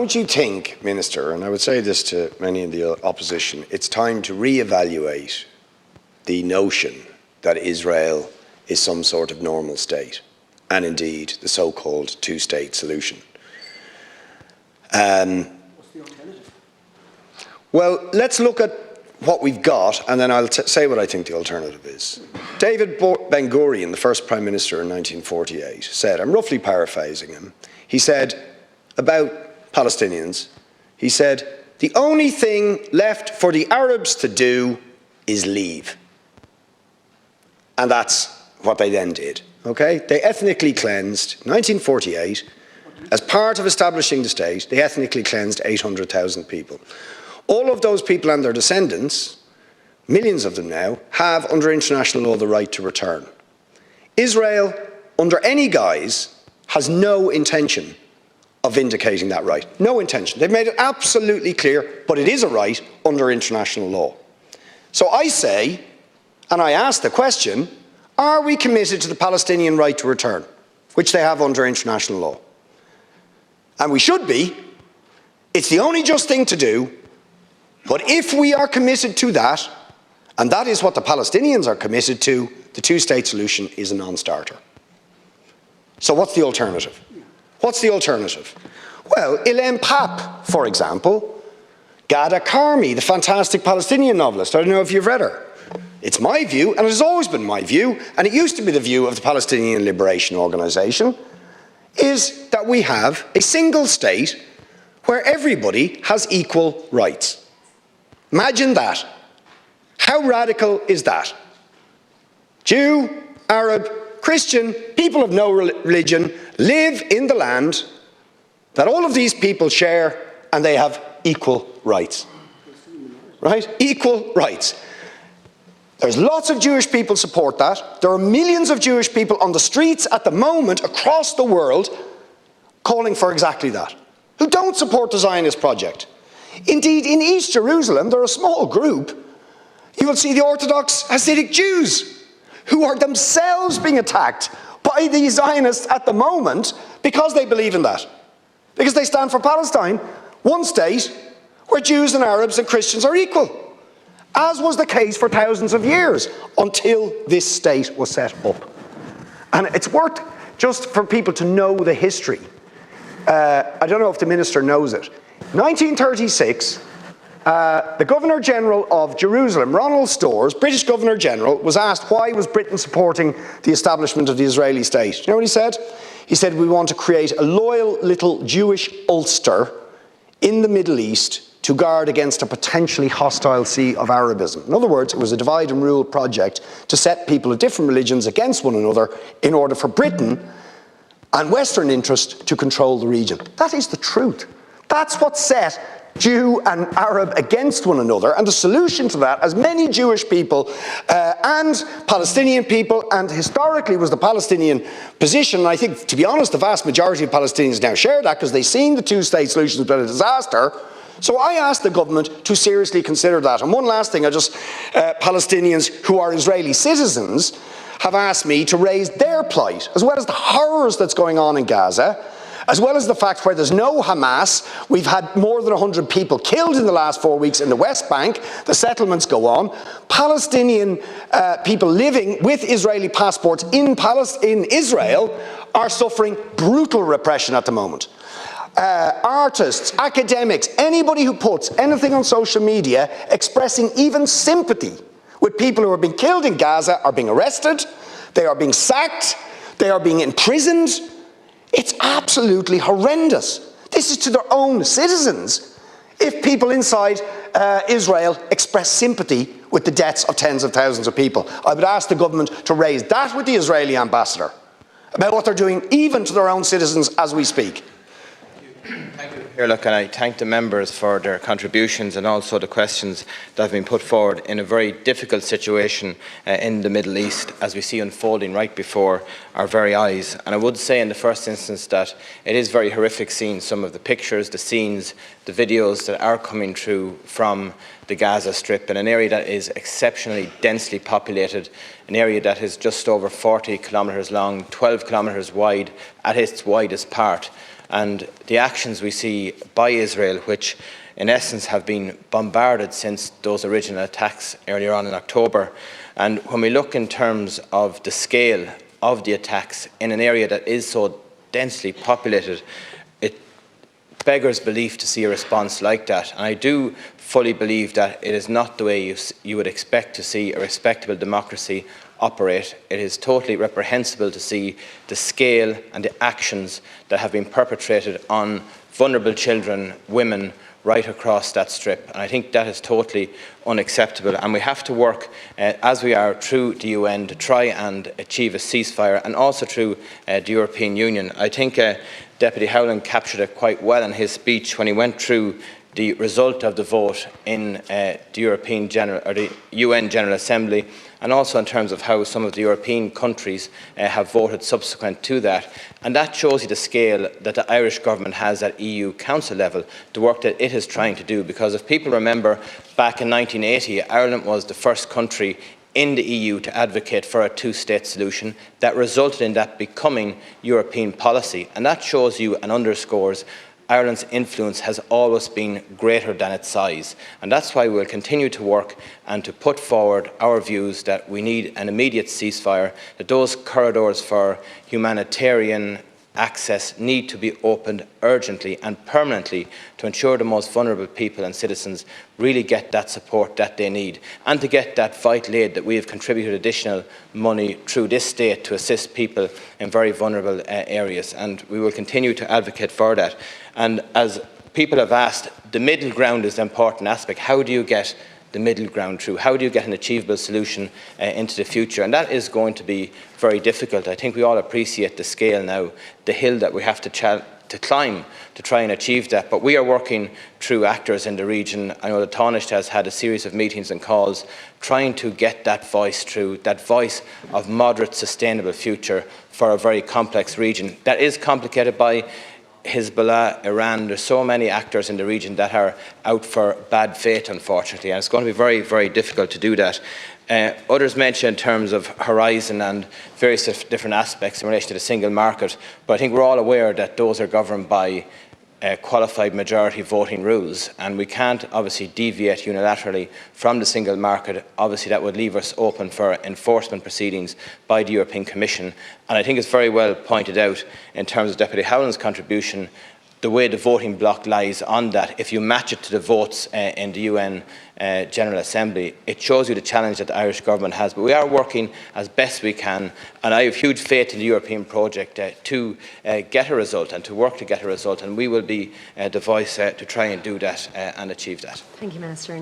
don't you think, Minister, and I would say this to many in the opposition, it's time to re-evaluate the notion that Israel is some sort of normal state, and indeed the so-called two-state solution. What's the alternative? Well, let's look at what we've got, and then I'll say what I think the alternative is. David Ben-Gurion, the first Prime Minister in 1948, said, I'm roughly paraphrasing him, he said about Palestinians, he said, the only thing left for the Arabs to do is leave. And that's what they then did, okay? They ethnically cleansed, 1948, as part of establishing the state, they ethnically cleansed 800,000 people. All of those people and their descendants, millions of them now, have under international law the right to return. Israel, under any guise, has no intention of vindicating that right. No intention. They've made it absolutely clear, but it is a right under international law. So I say, and I ask the question, are we committed to the Palestinian right to return, which they have under international law? And we should be. It's the only just thing to do. But if we are committed to that, and that is what the Palestinians are committed to, the two-state solution is a non-starter. So what's the alternative? What's the alternative? Well, Elaine Papp, for example, Ghada Karmi, the fantastic Palestinian novelist. I don't know if you've read her. It's my view, and it has always been my view, and it used to be the view of the Palestinian Liberation Organization, is that we have a single state where everybody has equal rights. Imagine that. How radical is that? Jew, Arab, Christian, people of no religion live in the land that all of these people share, and they have equal rights. Right? Equal rights. There's lots of Jewish people support that. There are millions of Jewish people on the streets at the moment across the world calling for exactly that, who don't support the Zionist project. Indeed, in East Jerusalem, there are a small group. You will see the Orthodox Hasidic Jews who are themselves being attacked by the Zionists at the moment because they believe in that. Because they stand for Palestine, one state where Jews and Arabs and Christians are equal, as was the case for thousands of years until this state was set up. And it's worth just for people to know the history. I don't know if the minister knows it. 1936, the Governor-General of Jerusalem, Ronald Storrs, British Governor-General, was asked why was Britain supporting the establishment of the Israeli state. You know what he said? He said, we want to create a loyal little Jewish Ulster in the Middle East to guard against a potentially hostile sea of Arabism. In other words, it was a divide and rule project to set people of different religions against one another in order for Britain and Western interest to control the region. That is the truth. That's what set Jew and Arab against one another, and the solution to that, as many Jewish people and Palestinian people, and historically was the Palestinian position, and I think, to be honest, the vast majority of Palestinians now share that because they've seen the two-state solution has been a disaster. So I asked the government to seriously consider that. And one last thing, Palestinians who are Israeli citizens have asked me to raise their plight, as well as the horrors that's going on in Gaza, as well as the fact where there's no Hamas. We've had more than 100 people killed in the last 4 weeks in the West Bank. The settlements go on. Palestinian people living with Israeli passports in Israel are suffering brutal repression at the moment. Artists, academics, anybody who puts anything on social media expressing even sympathy with people who are being killed in Gaza are being arrested, they are being sacked, they are being imprisoned. It's absolutely horrendous. This is to their own citizens. If people inside Israel express sympathy with the deaths of tens of thousands of people, I would ask the government to raise that with the Israeli ambassador about what they're doing even to their own citizens as we speak. Thank you, Oireachtas, and I thank the members for their contributions and also the questions that have been put forward in a very difficult situation in the Middle East, as we see unfolding right before our very eyes. And I would say in the first instance that it is very horrific seeing some of the pictures, the scenes, the videos that are coming through from the Gaza Strip, in an area that is exceptionally densely populated, an area that is just over 40 kilometres long, 12 kilometres wide at its widest part. and the actions we see by Israel, which in essence have been bombarded since those original attacks earlier on in October. And when we look in terms of the scale of the attacks in an area that is so densely populated, it beggars belief to see a response like that. And I do fully believe that it is not the way you would expect to see a respectable democracy operate. It is totally reprehensible to see the scale and the actions that have been perpetrated on vulnerable children, women, right across that strip. And I think that is totally unacceptable. And we have to work, as we are through the UN, to try and achieve a ceasefire, and also through the European Union. I think Deputy Howland captured it quite well in his speech when he went through the result of the vote in the UN General Assembly, and also in terms of how some of the European countries have voted subsequent to that. And that shows you the scale that the Irish government has at EU Council level, the work that it is trying to do. Because if people remember, back in 1980, Ireland was the first country in the EU to advocate for a two-state solution that resulted in that becoming European policy. And that shows you and underscores Ireland's influence has always been greater than its size. And that's why we'll continue to work and to put forward our views that we need an immediate ceasefire, that those corridors for humanitarian access need to be opened urgently and permanently to ensure the most vulnerable people and citizens really get that support that they need, and to get that vital aid that we have contributed additional money through this state to assist people in very vulnerable areas. And we will continue to advocate for that. And as people have asked, the middle ground is the important aspect. How do you get the middle ground through? How do you get an achievable solution into the future? And that is going to be very difficult. I think we all appreciate the scale now, the hill that we have to climb to try and achieve that. But we are working through actors in the region. I know that Taoiseach has had a series of meetings and calls trying to get that voice through, that voice of moderate, sustainable future for a very complex region that is complicated by Hezbollah, Iran. There's so many actors in the region that are out for bad faith, unfortunately, and it's going to be very, very difficult to do that. Others mentioned in terms of horizon and various different aspects in relation to the single market, but I think we're all aware that those are governed by qualified majority voting rules, and we can't obviously deviate unilaterally from the single market. Obviously that would leave us open for enforcement proceedings by the European Commission. And I think it's very well pointed out in terms of Deputy Howland's contribution, the way the voting bloc lies on that. If you match it to the votes in the UN General Assembly, it shows you the challenge that the Irish government has. But we are working as best we can, and I have huge faith in the European project to get a result and to work to get a result, and we will be the voice to try and do that and achieve that. Thank you, Minister.